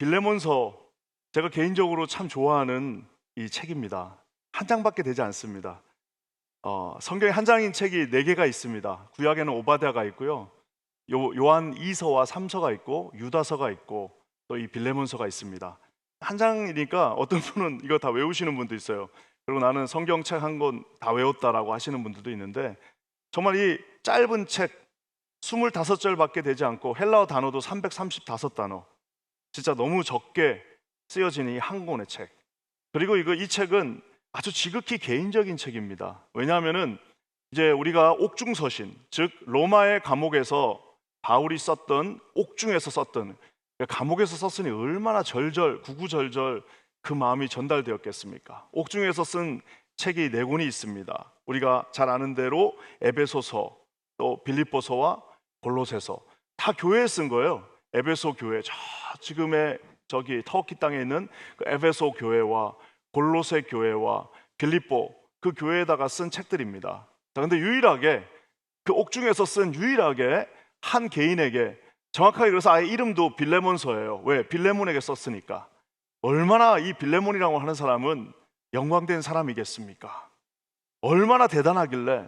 빌레몬서, 제가 개인적으로 참 좋아하는 이 책입니다. 한 장밖에 되지 않습니다. 성경에 한 장인 책이 4개가 있습니다. 구약에는 오바댜가 있고요, 요한 2서와 3서가 있고 유다서가 있고 또 이 빌레몬서가 있습니다. 한 장이니까 어떤 분은 이거 다 외우시는 분도 있어요. 그리고 나는 성경책 한 권 다 외웠다라고 하시는 분들도 있는데, 정말 이 짧은 책 25절밖에 되지 않고 헬라어 단어도 335단어, 진짜 너무 적게 쓰여진 이 한 권의 책. 그리고 이 책은 아주 지극히 개인적인 책입니다. 왜냐하면은 이제 우리가 옥중서신, 즉 로마의 감옥에서 바울이 썼던, 옥중에서 썼던, 감옥에서 썼으니 얼마나 구구절절 그 마음이 전달되었겠습니까? 옥중에서 쓴 책이 4권이 있습니다. 우리가 잘 아는 대로 에베소서, 또 빌립보서와 골로새서, 다 교회에 쓴 거예요. 에베소 교회, 지금의 저기 터키 땅에 있는 그 에베소 교회와 골로새 교회와 빌립보 그 교회에다가 쓴 책들입니다. 그런데 유일하게 그 옥중에서 쓴 유일하게 한 개인에게, 정확하게 그래서 아예 이름도 빌레몬서예요. 왜? 빌레몬에게 썼으니까. 얼마나 이 빌레몬이라고 하는 사람은 영광된 사람이겠습니까? 얼마나 대단하길래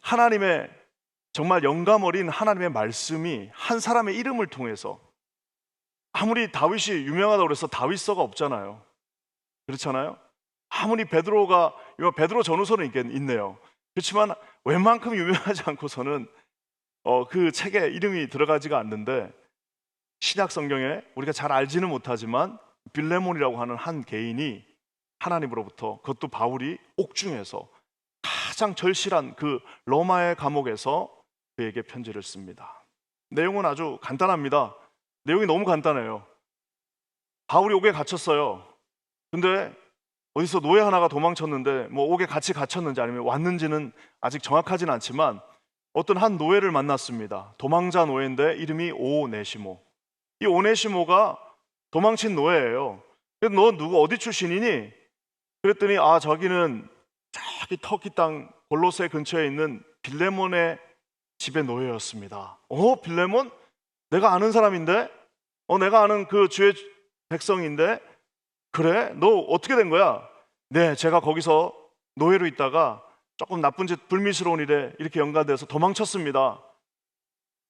하나님의, 정말 영감 어린 하나님의 말씀이 한 사람의 이름을 통해서, 아무리 다윗이 유명하다고 그래서 다윗서가 없잖아요. 그렇잖아요. 아무리 베드로가, 베드로 전후서는 있네요. 그렇지만 웬만큼 유명하지 않고서는 그 책에 이름이 들어가지가 않는데, 신약 성경에 우리가 잘 알지는 못하지만 빌레몬이라고 하는 한 개인이 하나님으로부터, 그것도 바울이 옥중에서 가장 절실한 그 로마의 감옥에서 그에게 편지를 씁니다. 내용은 아주 간단합니다. 내용이 너무 간단해요. 바울이 옥에 갇혔어요. 근데 어디서 노예 하나가 도망쳤는데, 뭐 옥에 같이 갇혔는지 아니면 왔는지는 아직 정확하진 않지만 어떤 한 노예를 만났습니다. 도망자 노예인데 이름이 오네시모. 이 오네시모가 도망친 노예예요. 그래서 너 누구 어디 출신이니? 그랬더니 저기는 저기 터키 땅 골로새 근처에 있는 빌레몬의 집의 노예였습니다. 빌레몬? 내가 아는 사람인데? 내가 아는 그 주의 백성인데? 그래? 너 어떻게 된 거야? 네, 제가 거기서 노예로 있다가 조금 나쁜 짓, 불미스러운 일에 이렇게 연관돼서 도망쳤습니다.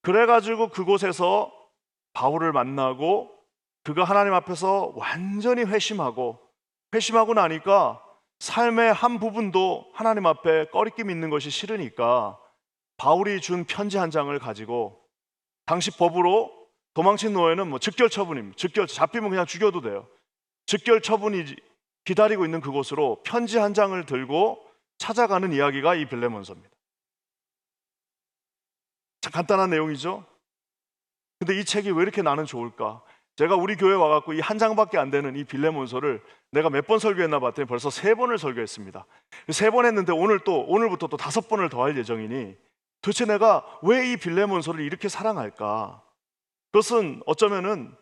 그래가지고 그곳에서 바울을 만나고 그가 하나님 앞에서 완전히 회심하고 나니까 삶의 한 부분도 하나님 앞에 꺼리낌 있는 것이 싫으니까 바울이 준 편지 한 장을 가지고, 당시 법으로 도망친 노예는 뭐 즉결 처분입니다. 잡히면 그냥 죽여도 돼요. 즉결 처분이 기다리고 있는 그곳으로 편지 한 장을 들고 찾아가는 이야기가 이 빌레몬서입니다. 참 간단한 내용이죠. 근데 이 책이 왜 이렇게 나는 좋을까? 제가 우리 교회 와갖고 이 한 장밖에 안 되는 이 빌레몬서를 내가 몇 번 설교했나 봤더니 벌써 3번을 설교했습니다. 3번 했는데 오늘부터 또 5번을 더 할 예정이니, 도대체 내가 왜 이 빌레몬서를 이렇게 사랑할까? 그것은 어쩌면은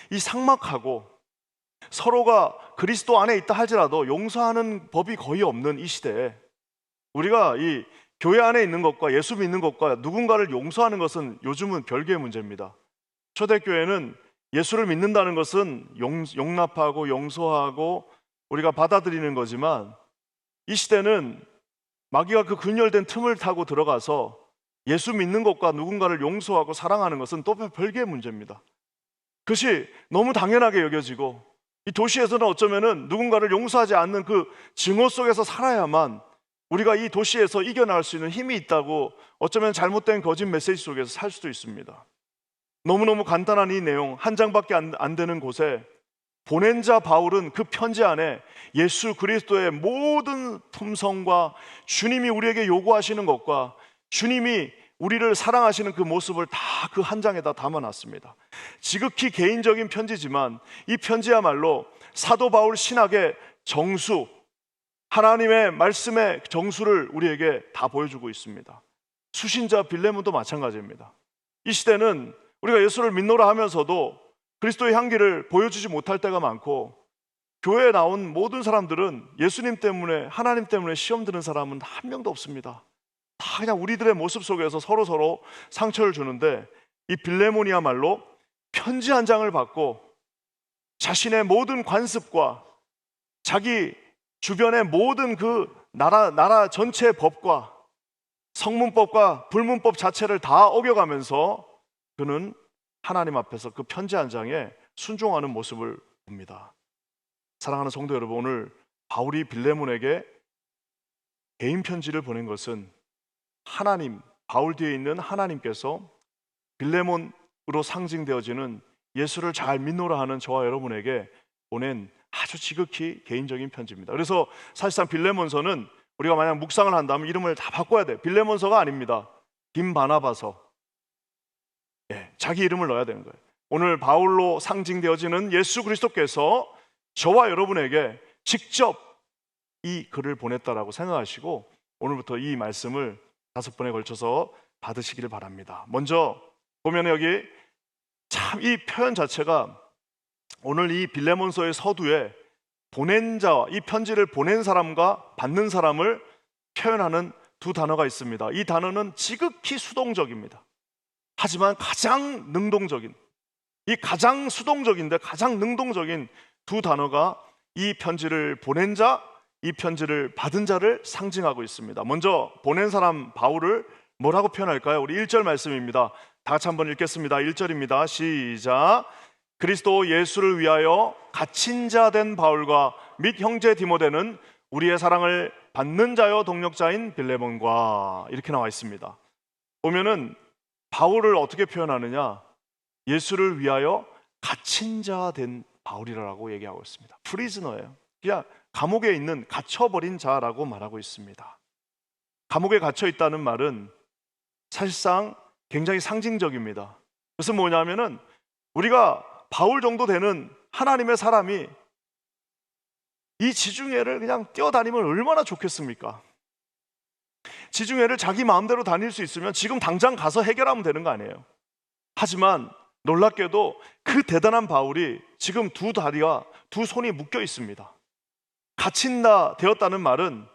이 삭막하고 서로가 그리스도 안에 있다 할지라도 용서하는 법이 거의 없는 이 시대에, 우리가 이 교회 안에 있는 것과 예수 믿는 것과 누군가를 용서하는 것은 요즘은 별개의 문제입니다. 초대교회는 예수를 믿는다는 것은 용납하고 용서하고 우리가 받아들이는 거지만, 이 시대는 마귀가 그 근열된 틈을 타고 들어가서 예수 믿는 것과 누군가를 용서하고 사랑하는 것은 또 별개의 문제입니다. 그것이 너무 당연하게 여겨지고, 이 도시에서는 어쩌면은 누군가를 용서하지 않는 그 증오 속에서 살아야만 우리가 이 도시에서 이겨나갈 수 있는 힘이 있다고, 어쩌면 잘못된 거짓 메시지 속에서 살 수도 있습니다. 너무너무 간단한 이 내용 한 장밖에 안 되는 곳에 보낸 자 바울은 그 편지 안에 예수 그리스도의 모든 품성과 주님이 우리에게 요구하시는 것과 주님이 우리를 사랑하시는 그 모습을 다 그 한 장에다 담아놨습니다. 지극히 개인적인 편지지만 이 편지야말로 사도 바울 신학의 정수, 하나님의 말씀의 정수를 우리에게 다 보여주고 있습니다. 수신자 빌레몬도 마찬가지입니다. 이 시대는 우리가 예수를 믿노라 하면서도 그리스도의 향기를 보여주지 못할 때가 많고, 교회에 나온 모든 사람들은 예수님 때문에, 하나님 때문에 시험 드는 사람은 한 명도 없습니다. 다 그냥 우리들의 모습 속에서 서로 상처를 주는데, 이 빌레몬이야말로 편지 한 장을 받고 자신의 모든 관습과 자기 주변의 모든 그 나라 전체의 법과 성문법과 불문법 자체를 다 어겨가면서 그는 하나님 앞에서 그 편지 한 장에 순종하는 모습을 봅니다. 사랑하는 성도 여러분, 오늘 바울이 빌레몬에게 개인 편지를 보낸 것은 하나님, 바울 뒤에 있는 하나님께서 빌레몬으로 상징되어지는 예수를 잘 믿노라 하는 저와 여러분에게 보낸 아주 지극히 개인적인 편지입니다. 그래서 사실상 빌레몬서는 우리가 만약 묵상을 한다면 이름을 다 바꿔야 돼요. 빌레몬서가 아닙니다. 김바나바서. 자기 이름을 넣어야 되는 거예요. 오늘 바울로 상징되어지는 예수 그리스도께서 저와 여러분에게 직접 이 글을 보냈다라고 생각하시고 오늘부터 이 말씀을 5번에 걸쳐서 받으시기를 바랍니다. 먼저 보면 여기 참 이 표현 자체가 오늘 이 빌레몬서의 서두에 보낸 자와 이 편지를 보낸 사람과 받는 사람을 표현하는 두 단어가 있습니다. 이 단어는 지극히 수동적입니다. 하지만 가장 능동적인, 이 가장 수동적인데 가장 능동적인 두 단어가 이 편지를 보낸 자, 이 편지를 받은 자를 상징하고 있습니다. 먼저 보낸 사람 바울을 뭐라고 표현할까요? 우리 1절 말씀입니다. 다 같이 한번 읽겠습니다. 1절입니다. 시작. 그리스도 예수를 위하여 갇힌 자 된 바울과 및 형제 디모데는 우리의 사랑을 받는 자여 동력자인 빌레몬과, 이렇게 나와 있습니다. 보면은 바울을 어떻게 표현하느냐? 예수를 위하여 갇힌 자 된 바울이라고 얘기하고 있습니다. 프리즈너예요. 그냥 감옥에 있는, 갇혀버린 자라고 말하고 있습니다. 감옥에 갇혀 있다는 말은 사실상 굉장히 상징적입니다. 그것은 뭐냐면은 우리가 바울 정도 되는 하나님의 사람이 이 지중해를 그냥 뛰어다니면 얼마나 좋겠습니까? 지중해를 자기 마음대로 다닐 수 있으면 지금 당장 가서 해결하면 되는 거 아니에요. 하지만 놀랍게도 그 대단한 바울이 지금 두 다리와 두 손이 묶여 있습니다. 갇힌다 되었다는 말은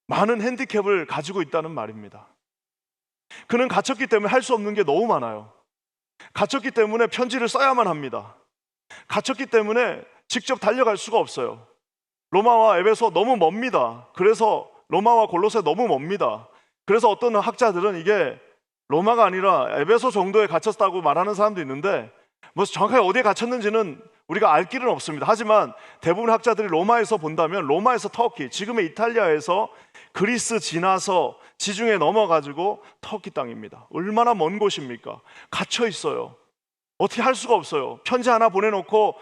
많은 핸디캡을 가지고 있다는 말입니다. 그는 갇혔기 때문에 할 수 없는 게 너무 많아요. 갇혔기 때문에 편지를 써야만 합니다. 갇혔기 때문에 직접 달려갈 수가 없어요. 로마와 에베소 너무 멉니다. 그래서 로마와 골로새 너무 멉니다. 그래서 어떤 학자들은 이게 로마가 아니라 에베소 정도에 갇혔다고 말하는 사람도 있는데 뭐 정확하게 어디에 갇혔는지는 우리가 알 길은 없습니다. 하지만 대부분 학자들이 로마에서 본다면 로마에서 터키, 지금의 이탈리아에서 그리스 지나서 지중해 넘어가지고 터키 땅입니다. 얼마나 먼 곳입니까? 갇혀 있어요. 어떻게 할 수가 없어요. 편지 하나 보내놓고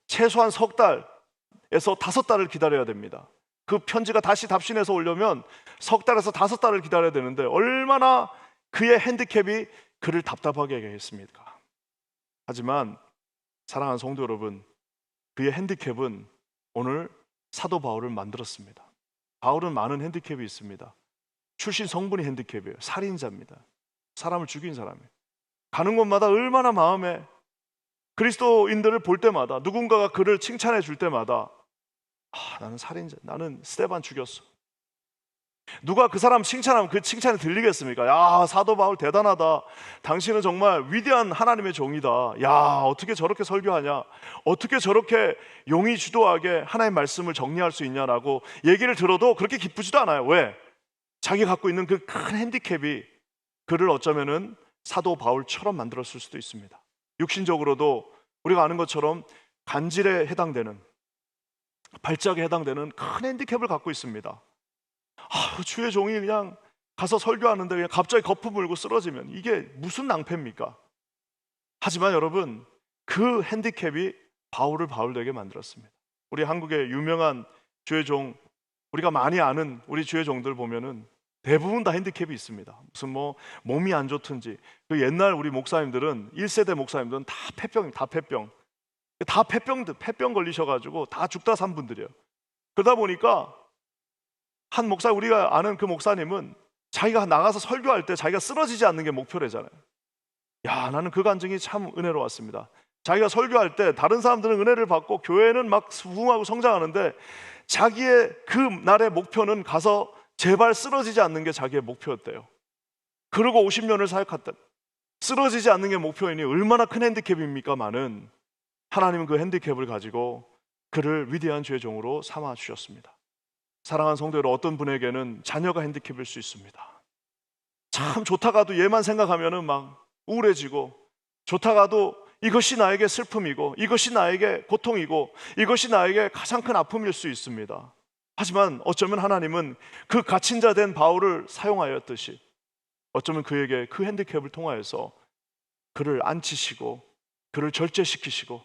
최소한 석 달에서 5달을 기다려야 됩니다. 그 편지가 다시 답신해서 오려면 석 달에서 5달을 기다려야 되는데 얼마나 그의 핸디캡이 그를 답답하게 하겠습니까? 하지만 사랑하는 성도 여러분, 그의 핸디캡은 오늘 사도 바울을 만들었습니다. 바울은 많은 핸디캡이 있습니다. 출신 성분이 핸디캡이에요. 살인자입니다. 사람을 죽인 사람이에요. 가는 곳마다 얼마나 마음에 그리스도인들을 볼 때마다 누군가가 그를 칭찬해 줄 때마다 나는 살인자, 나는 스데반 죽였어. 누가 그 사람 칭찬하면 그 칭찬이 들리겠습니까? 야, 사도 바울 대단하다. 당신은 정말 위대한 하나님의 종이다. 야, 어떻게 저렇게 설교하냐? 어떻게 저렇게 용의주도하게 하나님의 말씀을 정리할 수 있냐라고 얘기를 들어도 그렇게 기쁘지도 않아요. 왜? 자기 갖고 있는 그 큰 핸디캡이 그를 어쩌면은 사도 바울처럼 만들었을 수도 있습니다. 육신적으로도 우리가 아는 것처럼 간질에 해당되는, 발작에 해당되는 큰 핸디캡을 갖고 있습니다. 주의 종이 그냥 가서 설교하는데 그냥 갑자기 거품 물고 쓰러지면 이게 무슨 낭패입니까? 하지만 여러분, 그 핸디캡이 바울을 바울 되게 만들었습니다. 우리 한국의 유명한 주의 종, 우리가 많이 아는 우리 주의 종들 보면은 대부분 다 핸디캡이 있습니다. 무슨 뭐 몸이 안 좋든지, 그 옛날 우리 목사님들은 1세대 목사님들은 다 폐병 걸리셔가지고 다 죽다 산 분들이에요. 그러다 보니까 한 목사, 우리가 아는 그 목사님은 자기가 나가서 설교할 때 자기가 쓰러지지 않는 게 목표래잖아요. 야, 나는 그 간증이 참 은혜로웠습니다. 자기가 설교할 때 다른 사람들은 은혜를 받고 교회는 막 부흥하고 성장하는데 자기의 그 날의 목표는 가서 제발 쓰러지지 않는 게 자기의 목표였대요. 그러고 50년을 사역했다. 쓰러지지 않는 게 목표이니 얼마나 큰 핸디캡입니까만은 하나님은 그 핸디캡을 가지고 그를 위대한 주의 종으로 삼아 주셨습니다. 사랑하는 성도 여러분, 어떤 분에게는 자녀가 핸디캡일 수 있습니다. 참 좋다가도 얘만 생각하면은 막 우울해지고, 좋다가도 이것이 나에게 슬픔이고, 이것이 나에게 고통이고, 이것이 나에게 가장 큰 아픔일 수 있습니다. 하지만 어쩌면 하나님은 그 갇힌 자 된 바울을 사용하였듯이 어쩌면 그에게 그 핸디캡을 통하여서 그를 앉히시고, 그를 절제시키시고,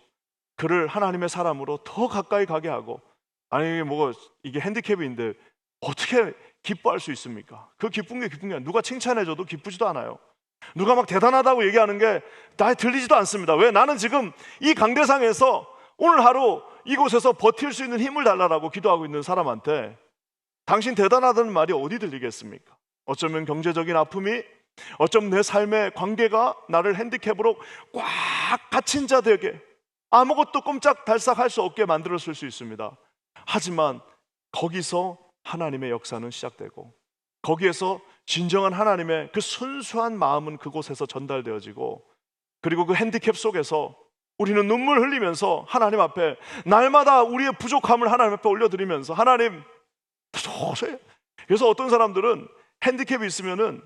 그를 하나님의 사람으로 더 가까이 가게 하고, 아니 뭐 이게 핸디캡인데 어떻게 기뻐할 수 있습니까? 그 기쁜 게 기쁜 게 아니라 누가 칭찬해줘도 기쁘지도 않아요. 누가 막 대단하다고 얘기하는 게 나에 들리지도 않습니다. 왜? 나는 지금 이 강대상에서 오늘 하루 이곳에서 버틸 수 있는 힘을 달라고 기도하고 있는 사람한테 당신 대단하다는 말이 어디 들리겠습니까? 어쩌면 경제적인 아픔이, 어쩌면 내 삶의 관계가 나를 핸디캡으로 꽉 갇힌 자 되게, 아무것도 꼼짝달싹 할 수 없게 만들었을 수 있습니다. 하지만 거기서 하나님의 역사는 시작되고, 거기에서 진정한 하나님의 그 순수한 마음은 그곳에서 전달되어지고, 그리고 그 핸디캡 속에서 우리는 눈물 흘리면서 하나님 앞에 날마다 우리의 부족함을 하나님 앞에 올려드리면서, 하나님 도저히. 그래서 어떤 사람들은 핸디캡이 있으면은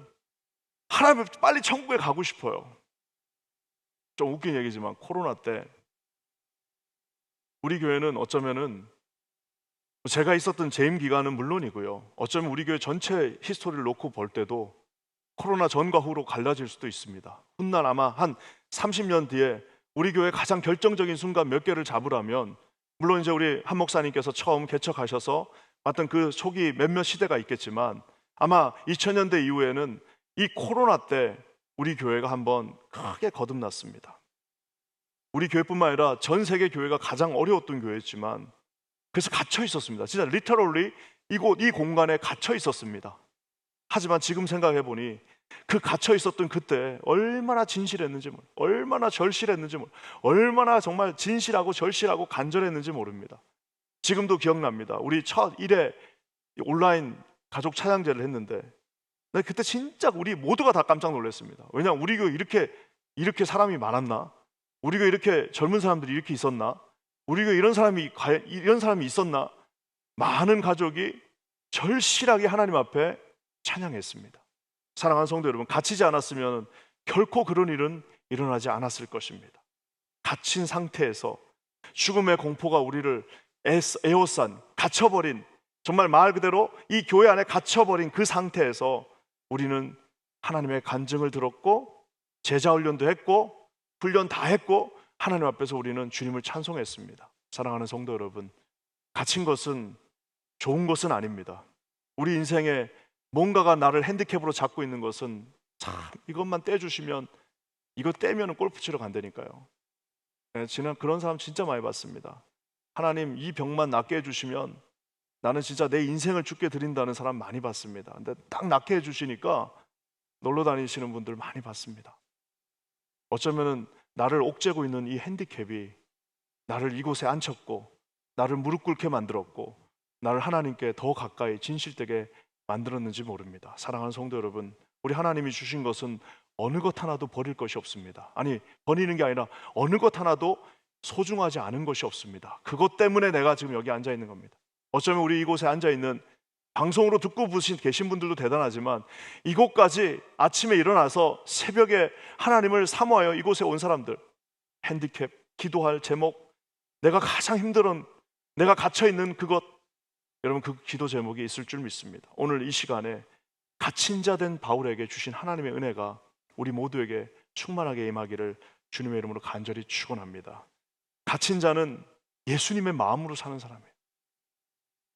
하나님 빨리 천국에 가고 싶어요. 좀 웃긴 얘기지만 코로나 때 우리 교회는 어쩌면은 제가 있었던 재임 기간은 물론이고요, 어쩌면 우리 교회 전체 히스토리를 놓고 볼 때도 코로나 전과 후로 갈라질 수도 있습니다. 훗날 아마 한 30년 뒤에 우리 교회 가장 결정적인 순간 몇 개를 잡으라면, 물론 이제 우리 한 목사님께서 처음 개척하셔서 맡은 그 초기 몇몇 시대가 있겠지만, 아마 2000년대 이후에는 이 코로나 때 우리 교회가 한번 크게 거듭났습니다. 우리 교회뿐만 아니라 전 세계 교회가 가장 어려웠던 교회였지만, 그래서 갇혀 있었습니다. 진짜 리터럴리 이 공간에 갇혀 있었습니다. 하지만 지금 생각해 보니 그 갇혀 있었던 그때 얼마나 진실했는지, 얼마나 절실했는지, 얼마나 정말 진실하고 절실하고 간절했는지 모릅니다. 지금도 기억납니다. 우리 첫 1회 온라인 가족 찬양제를 했는데, 그때 진짜 우리 모두가 다 깜짝 놀랐습니다. 왜냐하면 우리 교회 이렇게 사람이 많았나? 우리 교회 이렇게 젊은 사람들이 이렇게 있었나? 우리 교회 이런 사람이 있었나? 많은 가족이 절실하게 하나님 앞에 찬양했습니다. 사랑하는 성도 여러분, 갇히지 않았으면 결코 그런 일은 일어나지 않았을 것입니다. 갇힌 상태에서 죽음의 공포가 우리를 에워싼, 갇혀버린, 정말 말 그대로 이 교회 안에 갇혀버린 그 상태에서 우리는 하나님의 간증을 들었고, 제자 훈련도 했고, 훈련 다 했고, 하나님 앞에서 우리는 주님을 찬송했습니다. 사랑하는 성도 여러분, 갇힌 것은 좋은 것은 아닙니다. 우리 인생에 뭔가가 나를 핸디캡으로 잡고 있는 것은 참 이것만 떼주시면, 이거 떼면 골프 치러 간다니까요. 지난 그런 사람 진짜 많이 봤습니다. 하나님 이 병만 낫게 해주시면 나는 진짜 내 인생을 주께 드린다는 사람 많이 봤습니다. 근데 딱 낫게 해주시니까 놀러 다니시는 분들 많이 봤습니다. 어쩌면은 나를 옥죄고 있는 이 핸디캡이 나를 이곳에 앉혔고, 나를 무릎 꿇게 만들었고, 나를 하나님께 더 가까이 진실되게 만들었는지 모릅니다. 사랑하는 성도 여러분, 우리 하나님이 주신 것은 어느 것 하나도 버릴 것이 없습니다. 아니, 버리는 게 아니라 어느 것 하나도 소중하지 않은 것이 없습니다. 그것 때문에 내가 지금 여기 앉아 있는 겁니다. 어쩌면 우리 이곳에 앉아 있는, 방송으로 듣고 계신 분들도 대단하지만, 이곳까지 아침에 일어나서 새벽에 하나님을 사모하여 이곳에 온 사람들, 핸디캡, 기도할 제목, 내가 가장 힘든, 내가 갇혀있는 그것, 여러분 그 기도 제목이 있을 줄 믿습니다. 오늘 이 시간에 갇힌 자 된 바울에게 주신 하나님의 은혜가 우리 모두에게 충만하게 임하기를 주님의 이름으로 간절히 축원합니다. 갇힌 자는 예수님의 마음으로 사는 사람이에요.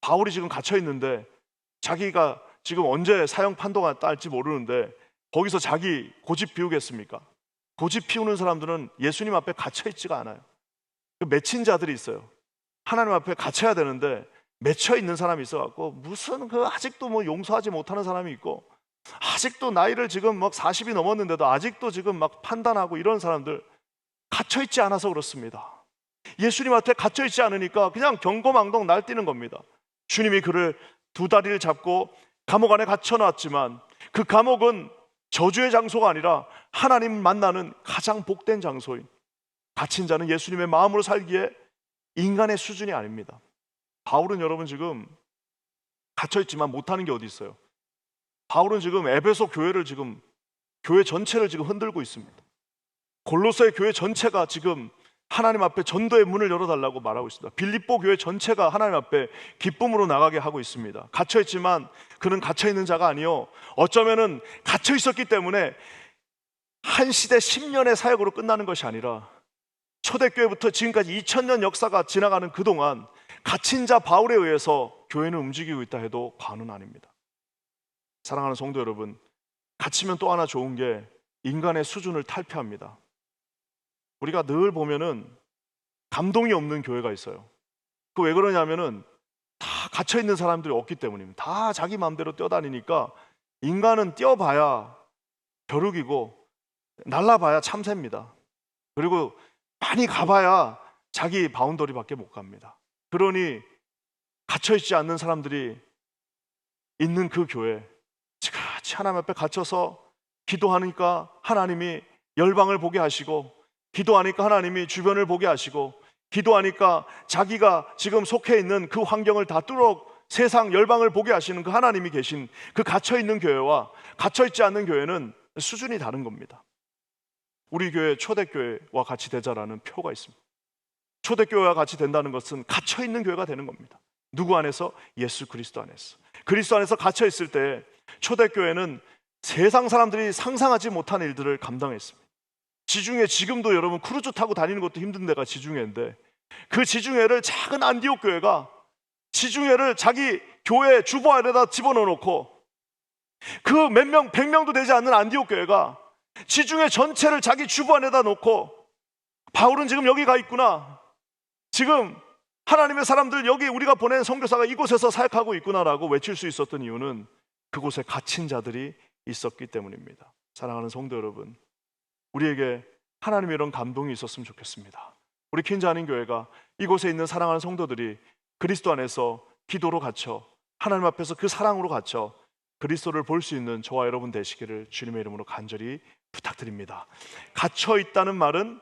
바울이 지금 갇혀 있는데 자기가 지금 언제 사형 판도가 딸지 모르는데 거기서 자기 고집 피우겠습니까? 고집 피우는 사람들은 예수님 앞에 갇혀 있지가 않아요. 맺힌 자들이 있어요. 하나님 앞에 갇혀야 되는데 맺혀 있는 사람이 있어갖고, 무슨 아직도 뭐 용서하지 못하는 사람이 있고, 아직도 나이를 지금 막 40이 넘었는데도 아직도 지금 막 판단하고, 이런 사람들 갇혀 있지 않아서 그렇습니다. 예수님 앞에 갇혀 있지 않으니까 그냥 경거망동 날뛰는 겁니다. 주님이 그를 두 다리를 잡고 감옥 안에 갇혀 놨지만, 그 감옥은 저주의 장소가 아니라 하나님 만나는 가장 복된 장소인, 갇힌 자는 예수님의 마음으로 살기에 인간의 수준이 아닙니다. 바울은 여러분 지금 갇혀있지만 못하는 게 어디 있어요? 바울은 지금 에베소 교회를 지금 교회 전체를 지금 흔들고 있습니다. 골로새 교회 전체가 지금 하나님 앞에 전도의 문을 열어달라고 말하고 있습니다. 빌립보 교회 전체가 하나님 앞에 기쁨으로 나가게 하고 있습니다. 갇혀있지만 그는 갇혀있는 자가 아니요, 어쩌면은 갇혀있었기 때문에 한 시대 10년의 사역으로 끝나는 것이 아니라 초대교회부터 지금까지 2000년 역사가 지나가는 그동안 갇힌 자 바울에 의해서 교회는 움직이고 있다 해도 과언은 아닙니다. 사랑하는 성도 여러분, 갇히면 또 하나 좋은 게 인간의 수준을 탈피합니다. 우리가 늘 보면은 감동이 없는 교회가 있어요. 그 왜 그러냐면은 다 갇혀있는 사람들이 없기 때문입니다. 다 자기 마음대로 뛰어다니니까 인간은 뛰어봐야 벼룩이고 날라봐야 참새입니다. 그리고 많이 가봐야 자기 바운더리밖에 못 갑니다. 그러니 갇혀있지 않는 사람들이 있는 그 교회, 지같이 하나님 앞에 갇혀서 기도하니까 하나님이 열방을 보게 하시고, 기도하니까 하나님이 주변을 보게 하시고, 기도하니까 자기가 지금 속해 있는 그 환경을 다 뚫어 세상 열방을 보게 하시는 그 하나님이 계신 그 갇혀있는 교회와 갇혀있지 않는 교회는 수준이 다른 겁니다. 우리 교회 초대교회와 같이 되자라는 표가 있습니다. 초대교회와 같이 된다는 것은 갇혀있는 교회가 되는 겁니다. 누구 안에서? 예수 그리스도 안에서. 그리스도 안에서 갇혀있을 때 초대교회는 세상 사람들이 상상하지 못한 일들을 감당했습니다. 지중해, 지금도 여러분 크루즈 타고 다니는 것도 힘든 데가 지중해인데, 그 지중해를 작은 안디옥 교회가 지중해를 자기 교회 주보 안에다 집어넣어 놓고, 그 몇 명, 100명도 되지 않는 안디옥 교회가 지중해 전체를 자기 주보 안에다 놓고, 바울은 지금 여기 가 있구나, 지금 하나님의 사람들 여기 우리가 보낸 선교사가 이곳에서 사역하고 있구나라고 외칠 수 있었던 이유는 그곳에 갇힌 자들이 있었기 때문입니다. 사랑하는 성도 여러분, 우리에게 하나님의 이런 감동이 있었으면 좋겠습니다. 우리 퀸즈 한인 교회가 이곳에 있는 사랑하는 성도들이 그리스도 안에서 기도로 갇혀 하나님 앞에서 그 사랑으로 갇혀 그리스도를 볼 수 있는 저와 여러분 되시기를 주님의 이름으로 간절히 부탁드립니다. 갇혀 있다는 말은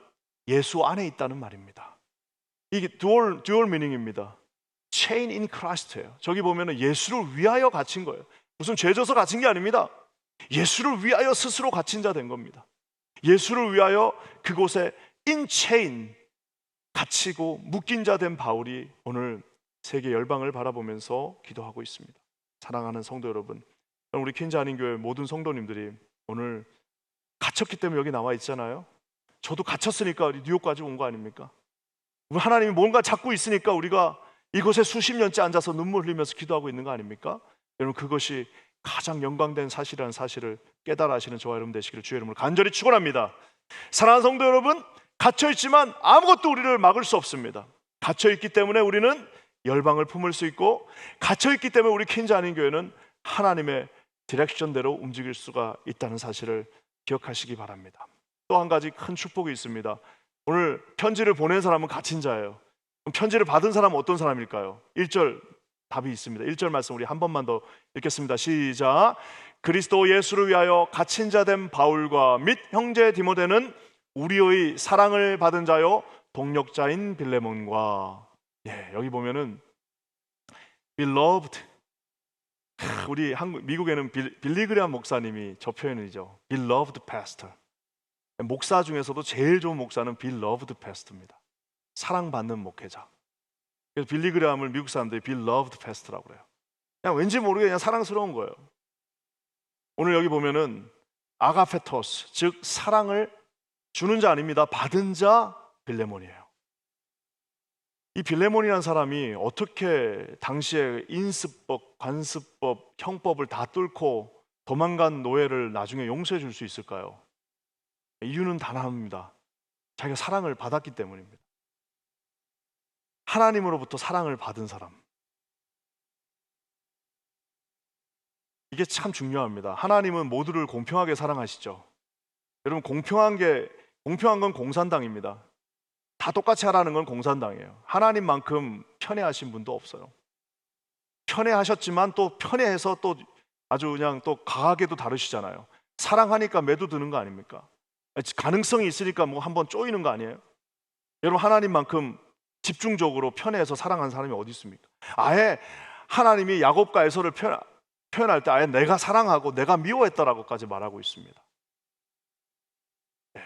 예수 안에 있다는 말입니다. 이게 듀얼 미닝입니다. Chain in Christ예요. 저기 보면은 예수를 위하여 갇힌 거예요. 무슨 죄져서 갇힌 게 아닙니다. 예수를 위하여 스스로 갇힌 자 된 겁니다. 예수를 위하여 그곳에 in chain 갇히고 묶인 자 된 바울이 오늘 세계 열방을 바라보면서 기도하고 있습니다. 사랑하는 성도 여러분, 우리 퀸즈 한인 교회 모든 성도님들이 오늘 갇혔기 때문에 여기 나와 있잖아요. 저도 갇혔으니까 뉴욕까지 온 거 아닙니까? 하나님이 뭔가 잡고 있으니까 우리가 이곳에 수십 년째 앉아서 눈물 흘리면서 기도하고 있는 거 아닙니까? 여러분, 그것이 가장 영광된 사실이라는 사실을 깨달아 하시는 저와 여러분 되시기를 주의 이름으로 간절히 축원합니다. 사랑하는 성도 여러분, 갇혀있지만 아무것도 우리를 막을 수 없습니다. 갇혀있기 때문에 우리는 열방을 품을 수 있고, 갇혀있기 때문에 우리 퀸즈 한인 교회는 하나님의 디렉션대로 움직일 수가 있다는 사실을 기억하시기 바랍니다. 또 한 가지 큰 축복이 있습니다. 오늘 편지를 보낸 사람은 갇힌 자예요. 그럼 편지를 받은 사람은 어떤 사람일까요? 1절 답이 있습니다. 1절 말씀 우리 한 번만 더 읽겠습니다. 시작. 그리스도 예수를 위하여 갇힌 자 된 바울과 및 형제 디모데는 우리의 사랑을 받은 자요 동력자인 빌레몬과, 여기 보면은 beloved, 우리 미국에는 빌리그레암 목사님이 저 표현이죠. beloved pastor. 목사 중에서도 제일 좋은 목사는 beloved pastor입니다. 사랑받는 목회자. 그래서 빌리그레암을 미국 사람들이 beloved pastor라고 그래요. 그냥 왠지 모르게 그냥 사랑스러운 거예요. 오늘 여기 보면은 아가페토스, 즉 사랑을 주는 자 아닙니다. 받은 자 빌레몬이에요. 이 빌레몬이라는 사람이 어떻게 당시에 인습법, 관습법, 형법을 다 뚫고 도망간 노예를 나중에 용서해 줄 수 있을까요? 이유는 단 하나입니다. 자기가 사랑을 받았기 때문입니다. 하나님으로부터 사랑을 받은 사람. 이게 참 중요합니다. 하나님은 모두를 공평하게 사랑하시죠. 여러분, 공평한 건 공산당입니다. 다 똑같이 하라는 건 공산당이에요. 하나님만큼 편애하신 분도 없어요. 편애하셨지만 또 편애해서 또 아주 그냥 또 강하게도 다루시잖아요. 사랑하니까 매도 드는 거 아닙니까? 가능성이 있으니까 뭐 한번 쪼이는 거 아니에요? 여러분, 하나님만큼 집중적으로 편애해서 사랑하는 사람이 어디 있습니까? 아예 하나님이 야곱과 에서를 표현할 때 아예 내가 사랑하고 내가 미워했다라고까지 말하고 있습니다. 네.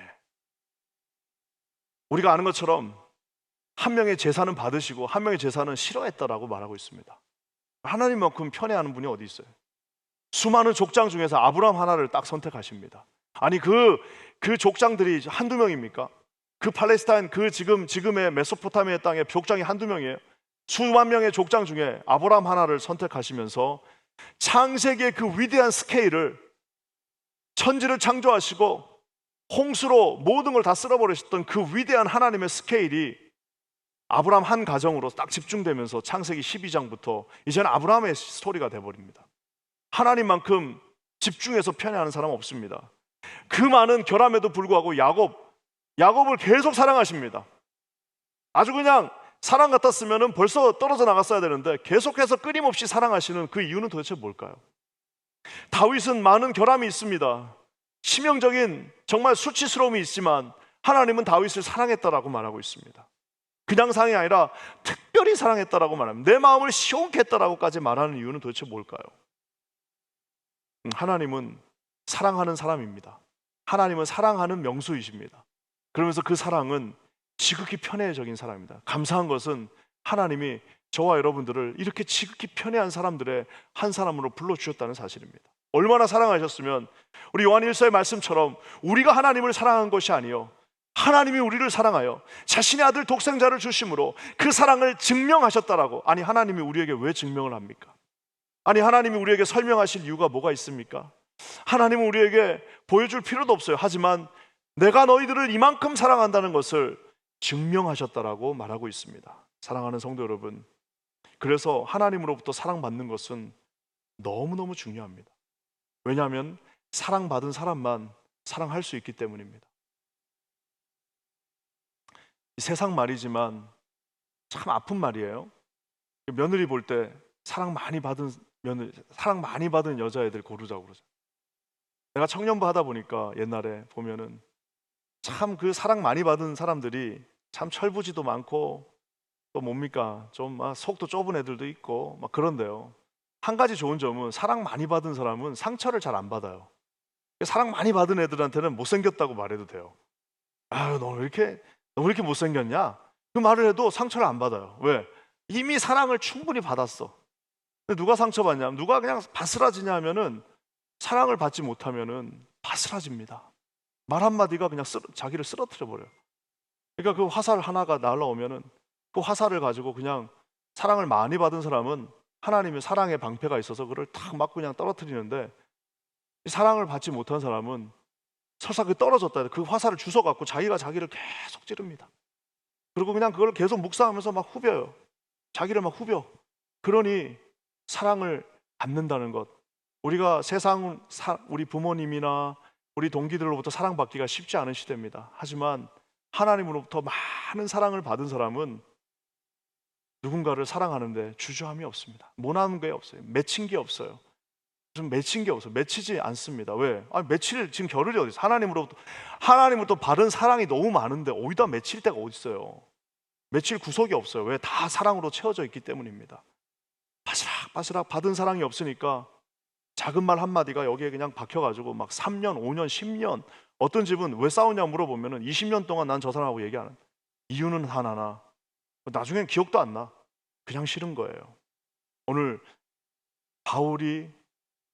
우리가 아는 것처럼 한 명의 제사는 받으시고 한 명의 제사는 싫어했다라고 말하고 있습니다. 하나님만큼 편애하는 분이 어디 있어요? 수많은 족장 중에서 아브라함 하나를 딱 선택하십니다. 아니 그 족장들이 한두 명입니까? 그 팔레스타인 지금의 메소포타미아 땅에 족장이 한두 명이에요. 수만 명의 족장 중에 아브라함 하나를 선택하시면서 창세기의 그 위대한 스케일을, 천지를 창조하시고 홍수로 모든 걸 다 쓸어버리셨던 그 위대한 하나님의 스케일이 아브라함 한 가정으로 딱 집중되면서 창세기 12장부터 이제는 아브라함의 스토리가 돼버립니다. 하나님만큼 집중해서 편애하는 사람은 없습니다. 그 많은 결함에도 불구하고 야곱을 계속 사랑하십니다. 아주 그냥 사랑 같았으면 벌써 떨어져 나갔어야 되는데 계속해서 끊임없이 사랑하시는 그 이유는 도대체 뭘까요? 다윗은 많은 결함이 있습니다. 치명적인 정말 수치스러움이 있지만 하나님은 다윗을 사랑했다라고 말하고 있습니다. 그냥 사랑이 아니라 특별히 사랑했다라고 말합니다. 내 마음을 시원케 했다라고까지 말하는 이유는 도대체 뭘까요? 하나님은 사랑하는 사람입니다. 하나님은 사랑하는 명수이십니다. 그러면서 그 사랑은 지극히 편애적인 사랑입니다. 감사한 것은 하나님이 저와 여러분들을 이렇게 지극히 편애한 사람들의 한 사람으로 불러주셨다는 사실입니다. 얼마나 사랑하셨으면 우리 요한 1서의 말씀처럼 우리가 하나님을 사랑한 것이 아니요 하나님이 우리를 사랑하여 자신의 아들 독생자를 주심으로 그 사랑을 증명하셨다라고. 아니 하나님이 우리에게 왜 증명을 합니까? 아니 하나님이 우리에게 설명하실 이유가 뭐가 있습니까? 하나님은 우리에게 보여줄 필요도 없어요. 하지만 내가 너희들을 이만큼 사랑한다는 것을 증명하셨다라고 말하고 있습니다. 사랑하는 성도 여러분, 그래서 하나님으로부터 사랑받는 것은 너무너무 중요합니다. 왜냐하면 사랑받은 사람만 사랑할 수 있기 때문입니다. 이 세상 말이지만 참 아픈 말이에요. 며느리 볼 때 사랑 많이 받은 여자애들 고르자고 그러죠. 내가 청년부 하다 보니까 옛날에 보면은 참 그 사랑 많이 받은 사람들이 참 철부지도 많고 또 뭡니까 좀 속도 좁은 애들도 있고 막 그런데요. 한 가지 좋은 점은 사랑 많이 받은 사람은 상처를 잘 안 받아요. 사랑 많이 받은 애들한테는 못생겼다고 말해도 돼요. 아유 너 왜 이렇게 못생겼냐? 그 말을 해도 상처를 안 받아요. 왜? 이미 사랑을 충분히 받았어. 근데 누가 상처받냐? 누가 그냥 바스라지냐 하면은 사랑을 받지 못하면은 바스라집니다. 말 한마디가 그냥 자기를 쓰러뜨려 버려요. 그러니까 그 화살 하나가 날라오면은 그 화살을 가지고 그냥 사랑을 많이 받은 사람은 하나님의 사랑의 방패가 있어서 그걸 탁 맞고 그냥 떨어뜨리는데, 사랑을 받지 못한 사람은 설사 그 떨어졌다 그 화살을 주워 갖고 자기가 자기를 계속 찌릅니다. 그리고 그냥 그걸 계속 묵상하면서 막 후벼요. 자기를 막 후벼. 그러니 사랑을 받는다는 것, 우리가 우리 부모님이나 우리 동기들로부터 사랑받기가 쉽지 않은 시대입니다. 하지만 하나님으로부터 많은 사랑을 받은 사람은 누군가를 사랑하는데 주저함이 없습니다. 모난 게 없어요. 맺힌 게 없어요. 좀 맺힌 게 없어요. 맺히지 않습니다. 왜? 맺힐 지금 겨를이 어디 있어요? 하나님으로부터 받은 사랑이 너무 많은데 어디다 맺힐 데가 어디 있어요? 맺힐 구석이 없어요. 왜? 다 사랑으로 채워져 있기 때문입니다. 바스락 받은 사랑이 없으니까 작은 말 한마디가 여기에 그냥 박혀가지고 막 3년, 5년, 10년, 어떤 집은 왜 싸우냐 물어보면은 20년 동안 난 저 사람하고 얘기 안 해. 이유는 하나나 나중엔 기억도 안 나. 그냥 싫은 거예요. 오늘 바울이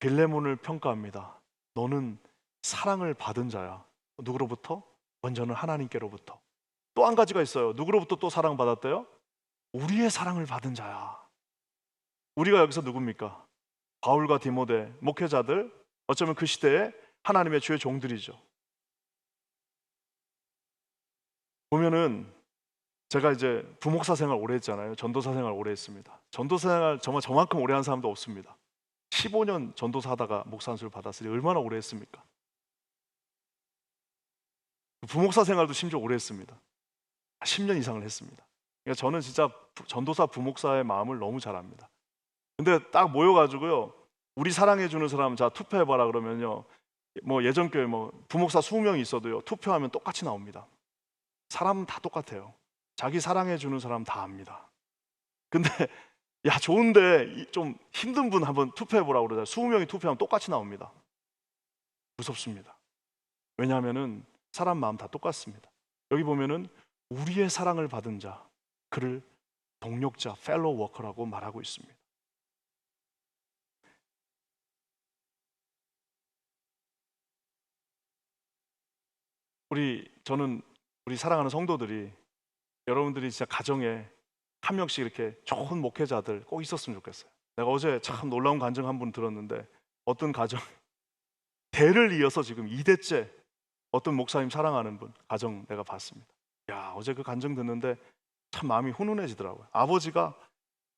빌레몬을 평가합니다. 너는 사랑을 받은 자야. 누구로부터? 먼저는 하나님께로부터. 또 한 가지가 있어요. 누구로부터 또 사랑받았대요? 우리의 사랑을 받은 자야. 우리가 여기서 누굽니까? 바울과 디모데, 목회자들, 어쩌면 그 시대에 하나님의 주의 종들이죠. 보면은 제가 이제 부목사 생활 오래 했잖아요. 전도사 생활 오래 했습니다. 전도사 생활 정말 저만큼 오래 한 사람도 없습니다. 15년 전도사 하다가 목사 안수를 받았으니 얼마나 오래 했습니까? 부목사 생활도 심지어 오래 했습니다. 10년 이상을 했습니다. 그러니까 저는 진짜 전도사 부목사의 마음을 너무 잘 압니다. 근데 딱 모여가지고요, 우리 사랑해주는 사람 자 투표해봐라 그러면요, 뭐 예전 교회 뭐 부목사 20명이 있어도요 투표하면 똑같이 나옵니다. 사람은 다 똑같아요. 자기 사랑해 주는 사람 다 압니다. 근데 야 좋은데 좀 힘든 분 한번 투표해 보라고 그러자 20명이 투표하면 똑같이 나옵니다. 무섭습니다. 왜냐하면은 사람 마음 다 똑같습니다. 여기 보면은 우리의 사랑을 받은 자, 그를 동력자, 펠로우 워커라고 말하고 있습니다. 저는 우리 사랑하는 성도들이 여러분들이 진짜 가정에 한 명씩 이렇게 좋은 목회자들 꼭 있었으면 좋겠어요. 내가 어제 참 놀라운 간증 한 분 들었는데 어떤 가정 대를 이어서 지금 2대째 어떤 목사님 사랑하는 분 가정 내가 봤습니다. 야, 어제 그 간증 듣는데 참 마음이 훈훈해지더라고요. 아버지가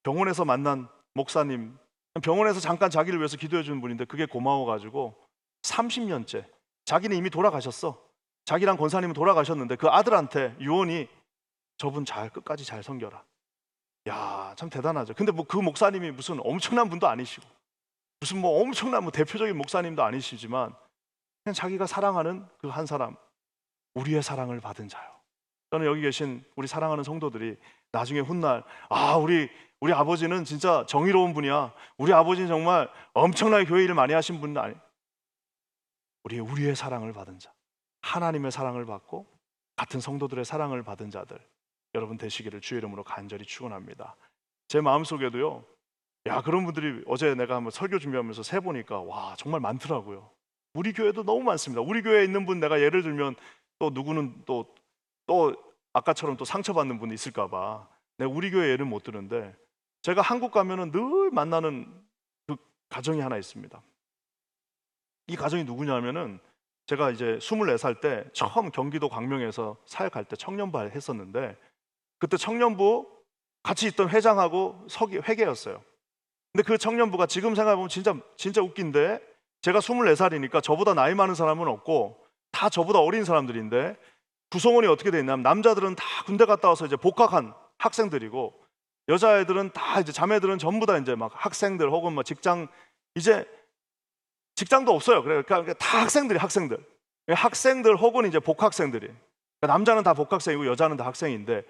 병원에서 만난 목사님, 병원에서 잠깐 자기를 위해서 기도해 주는 분인데 그게 고마워가지고 30년째 자기는 이미 돌아가셨어. 자기랑 권사님은 돌아가셨는데 그 아들한테 유언이 저분 잘 끝까지 잘 섬겨라. 야, 참 대단하죠. 근데 뭐 그 목사님이 무슨 엄청난 분도 아니시고 무슨 뭐 엄청난 뭐 대표적인 목사님도 아니시지만 그냥 자기가 사랑하는 그 한 사람, 우리의 사랑을 받은 자요. 저는 여기 계신 우리 사랑하는 성도들이 나중에 훗날 우리 아버지는 진짜 정의로운 분이야. 우리 아버지는 정말 엄청나게 교회 일을 많이 하신 분은 아니. 우리의 사랑을 받은 자, 하나님의 사랑을 받고 같은 성도들의 사랑을 받은 자들 여러분 되시기를 주의 이름으로 간절히 축원합니다. 제 마음속에도요. 야, 그런 분들이 어제 내가 한번 설교 준비하면서 세 보니까 와, 정말 많더라고요. 우리 교회도 너무 많습니다. 우리 교회에 있는 분 내가 예를 들면 또 누구는 또 아까처럼 또 상처받는 분이 있을까 봐 내가 우리 교회 예를 못 드는데 제가 한국 가면은 늘 만나는 그 가정이 하나 있습니다. 이 가정이 누구냐면은 제가 이제 24살 때 처음 경기도 광명에서 사역할 때 청년부 했었는데 그때 청년부 같이 있던 회장하고 회계였어요. 근데 그 청년부가 지금 생각해보면 진짜 웃긴데 제가 24살이니까 저보다 나이 많은 사람은 없고 다 저보다 어린 사람들인데 구성원이 어떻게 돼 있냐면 남자들은 다 군대 갔다 와서 이제 복학한 학생들이고 여자애들은 다 이제 자매들은 전부 다 이제 막 학생들 혹은 뭐 이제 직장도 없어요. 그러니까 다 학생들 혹은 이제 복학생들이. 그러니까 남자는 다 복학생이고 여자는 다 학생인데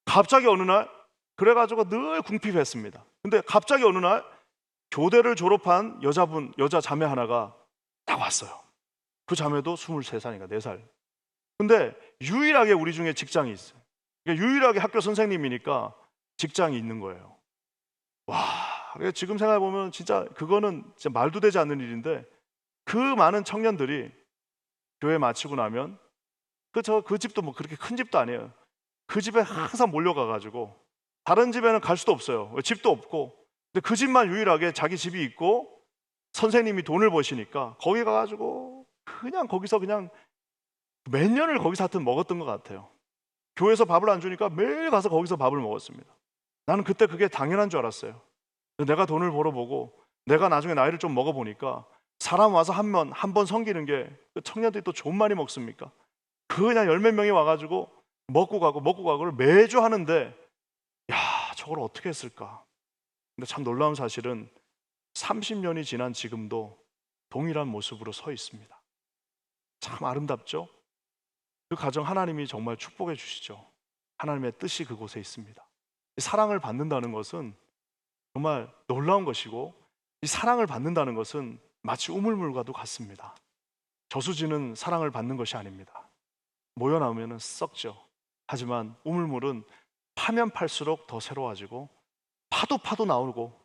갑자기 어느 날 그래가지고 늘 궁핍했습니다. 근데 갑자기 어느 날 교대를 졸업한 여자 자매 하나가 딱 왔어요. 그 자매도 23살이니까 4살. 근데 유일하게 우리 중에 직장이 있어요. 그러니까 유일하게 학교 선생님이니까 직장이 있는 거예요. 와, 지금 생각해보면 진짜 그거는 진짜 말도 되지 않는 일인데 그 많은 청년들이 교회 마치고 나면 그 집도 뭐 그렇게 큰 집도 아니에요. 그 집에 항상 몰려가가지고 다른 집에는 갈 수도 없어요. 집도 없고. 근데 그 집만 유일하게 자기 집이 있고 선생님이 돈을 버시니까 거기 가가지고 그냥 거기서 그냥 몇 년을 거기서 하여튼 먹었던 것 같아요. 교회에서 밥을 안 주니까 매일 가서 거기서 밥을 먹었습니다. 나는 그때 그게 당연한 줄 알았어요. 내가 돈을 벌어보고 내가 나중에 나이를 좀 먹어보니까 사람 와서 한 번 섬기는 게 청년들이 또 좀 많이 먹습니까? 그냥 열 몇 명이 와가지고 먹고 가고를 매주 하는데 야, 저걸 어떻게 했을까? 근데 참 놀라운 사실은 30년이 지난 지금도 동일한 모습으로 서 있습니다. 참 아름답죠? 그 가정 하나님이 정말 축복해 주시죠. 하나님의 뜻이 그곳에 있습니다. 사랑을 받는다는 것은 정말 놀라운 것이고 이 사랑을 받는다는 것은 마치 우물물과도 같습니다. 저수지는 사랑을 받는 것이 아닙니다. 모여 나오면 썩죠. 하지만 우물물은 파면 팔수록 더 새로워지고 파도 나오고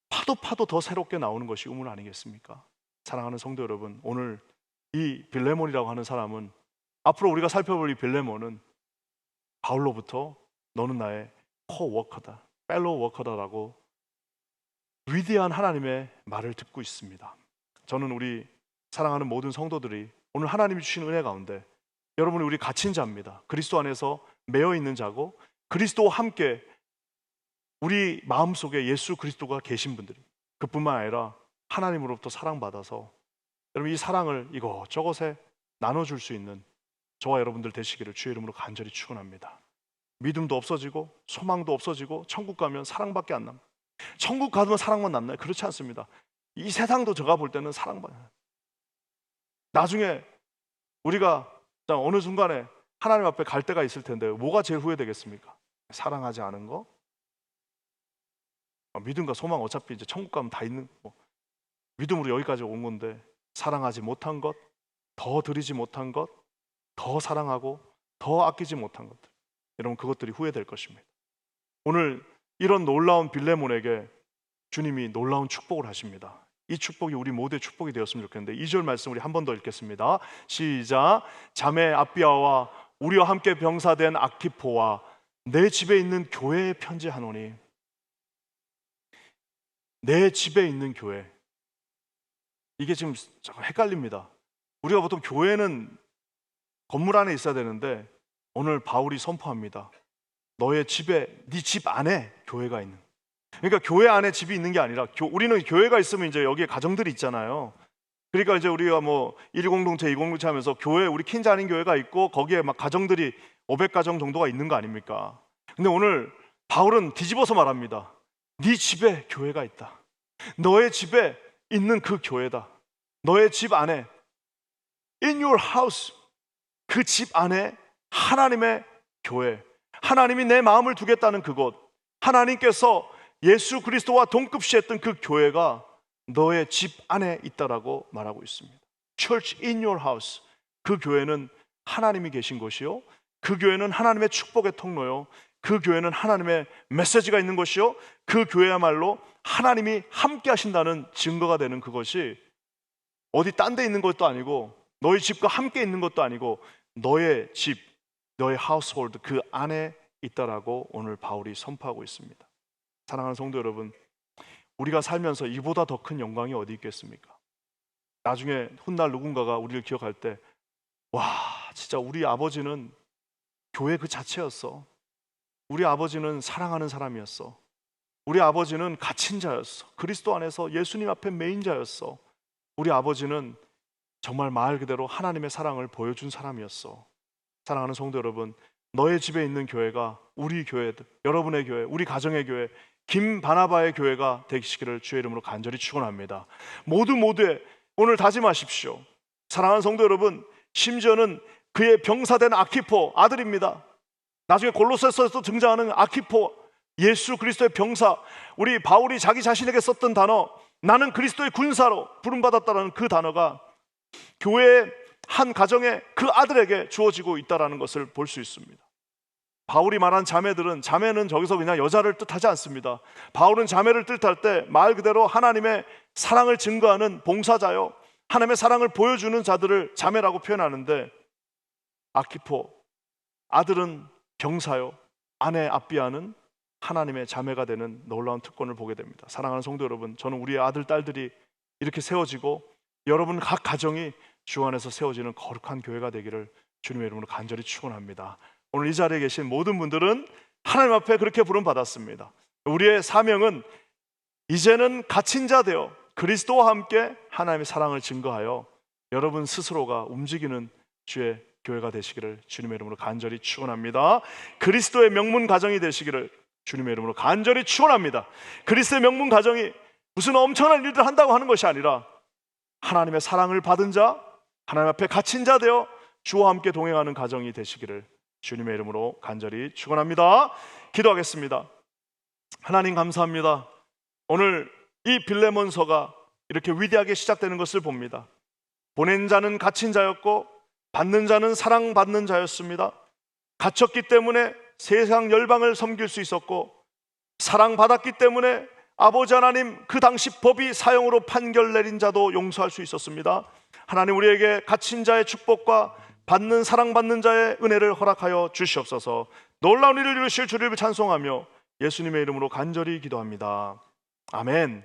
파도 더 새롭게 나오는 것이 우물 아니겠습니까? 사랑하는 성도 여러분, 오늘 이 빌레몬이라고 하는 사람은 앞으로 우리가 살펴볼 이 빌레몬은 바울로부터 너는 나의 코워커다, 펠로우 워커다라고 위대한 하나님의 말을 듣고 있습니다. 저는 우리 사랑하는 모든 성도들이 오늘 하나님이 주신 은혜 가운데 여러분이 우리 갇힌 자입니다. 그리스도 안에서 매여 있는 자고 그리스도와 함께 우리 마음속에 예수 그리스도가 계신 분들이 그뿐만 아니라 하나님으로부터 사랑받아서 여러분 이 사랑을 이것저것에 나눠줄 수 있는 저와 여러분들 되시기를 주의 이름으로 간절히 축원합니다. 믿음도 없어지고 소망도 없어지고 천국 가면 사랑밖에 안 남아요. 천국 가면 사랑만 남나요? 그렇지 않습니다. 이 세상도 제가 볼 때는 사랑만. 나중에 우리가 어느 순간에 하나님 앞에 갈 때가 있을 텐데 뭐가 제일 후회되겠습니까? 사랑하지 않은 거, 믿음과 소망 어차피 이제 천국 가면 다 있는 믿음으로 여기까지 온 건데 사랑하지 못한 것, 더 드리지 못한 것, 더 사랑하고 더 아끼지 못한 것들, 여러분 그것들이 후회될 것입니다. 오늘 이런 놀라운 빌레몬에게 주님이 놀라운 축복을 하십니다. 이 축복이 우리 모두의 축복이 되었으면 좋겠는데 2절 말씀 우리 한 번 더 읽겠습니다. 시작. 자매 아비아와 우리와 함께 병사된 아키포와 내 집에 있는 교회에 편지하노니. 내 집에 있는 교회, 이게 지금 잠깐 헷갈립니다. 우리가 보통 교회는 건물 안에 있어야 되는데 오늘 바울이 선포합니다. 너의 집에, 네 집 안에 교회가 있는. 그러니까 교회 안에 집이 있는 게 아니라 우리는 교회가 있으면 이제 여기에 가정들이 있잖아요. 그러니까 이제 우리가 뭐 1공동체, 2공동체 하면서 교회, 우리 킨자 아닌 교회가 있고 거기에 막 가정들이 500가정 정도가 있는 거 아닙니까? 근데 오늘 바울은 뒤집어서 말합니다. 네 집에 교회가 있다. 너의 집에 있는 그 교회다. 너의 집 안에, in your house, 그 집 안에 하나님의 교회, 하나님이 내 마음을 두겠다는 그곳, 하나님께서 예수 그리스도와 동급시했던 그 교회가 너의 집 안에 있다라고 말하고 있습니다. Church in your house, 그 교회는 하나님이 계신 곳이요, 그 교회는 하나님의 축복의 통로요, 그 교회는 하나님의 메시지가 있는 것이요, 그 교회야말로 하나님이 함께 하신다는 증거가 되는 그것이 어디 딴 데 있는 것도 아니고 너희 집과 함께 있는 것도 아니고 너의 집, 너의 하우스홀드 그 안에 있다라고 오늘 바울이 선포하고 있습니다. 사랑하는 성도 여러분, 우리가 살면서 이보다 더 큰 영광이 어디 있겠습니까? 나중에 훗날 누군가가 우리를 기억할 때, 와, 진짜 우리 아버지는 교회 그 자체였어. 우리 아버지는 사랑하는 사람이었어. 우리 아버지는 갇힌 자였어. 그리스도 안에서 예수님 앞에 메인 자였어. 우리 아버지는 정말 말 그대로 하나님의 사랑을 보여준 사람이었어. 사랑하는 성도 여러분, 너의 집에 있는 교회가 우리 교회들, 여러분의 교회, 우리 가정의 교회, 김바나바의 교회가 되시기를 주의 이름으로 간절히 축원합니다. 모두의 오늘 다짐하십시오. 사랑하는 성도 여러분, 심지어는 그의 병사된 아키포 아들입니다. 나중에 골로새서에서 등장하는 아키포, 예수 그리스도의 병사, 우리 바울이 자기 자신에게 썼던 단어, 나는 그리스도의 군사로 부름받았다는 그 단어가 교회의 한 가정에 그 아들에게 주어지고 있다는 것을 볼 수 있습니다. 바울이 말한 자매들은, 자매는 저기서 그냥 여자를 뜻하지 않습니다. 바울은 자매를 뜻할 때 말 그대로 하나님의 사랑을 증거하는 봉사자요, 하나님의 사랑을 보여주는 자들을 자매라고 표현하는데, 아키포 아들은 병사요, 아내 아비아는 하나님의 자매가 되는 놀라운 특권을 보게 됩니다. 사랑하는 성도 여러분, 저는 우리의 아들 딸들이 이렇게 세워지고 여러분 각 가정이 주 안에서 세워지는 거룩한 교회가 되기를 주님의 이름으로 간절히 축원합니다. 오늘 이 자리에 계신 모든 분들은 하나님 앞에 그렇게 부름받았습니다. 우리의 사명은 이제는 갇힌 자 되어 그리스도와 함께 하나님의 사랑을 증거하여 여러분 스스로가 움직이는 주의 교회가 되시기를 주님의 이름으로 간절히 축원합니다. 그리스도의 명문 가정이 되시기를 주님의 이름으로 간절히 축원합니다. 그리스도의 명문 가정이 무슨 엄청난 일들을 한다고 하는 것이 아니라 하나님의 사랑을 받은 자, 하나님 앞에 갇힌 자 되어 주와 함께 동행하는 가정이 되시기를 주님의 이름으로 간절히 축원합니다. 기도하겠습니다. 하나님 감사합니다. 오늘 이 빌레몬서가 이렇게 위대하게 시작되는 것을 봅니다. 보낸 자는 갇힌 자였고 받는 자는 사랑받는 자였습니다. 갇혔기 때문에 세상 열방을 섬길 수 있었고, 사랑받았기 때문에 아버지 하나님 그 당시 법이 사형으로 판결 내린 자도 용서할 수 있었습니다. 하나님, 우리에게 갇힌 자의 축복과 받는 사랑받는 자의 은혜를 허락하여 주시옵소서. 놀라운 일을 이루실 주를 찬송하며 예수님의 이름으로 간절히 기도합니다. 아멘.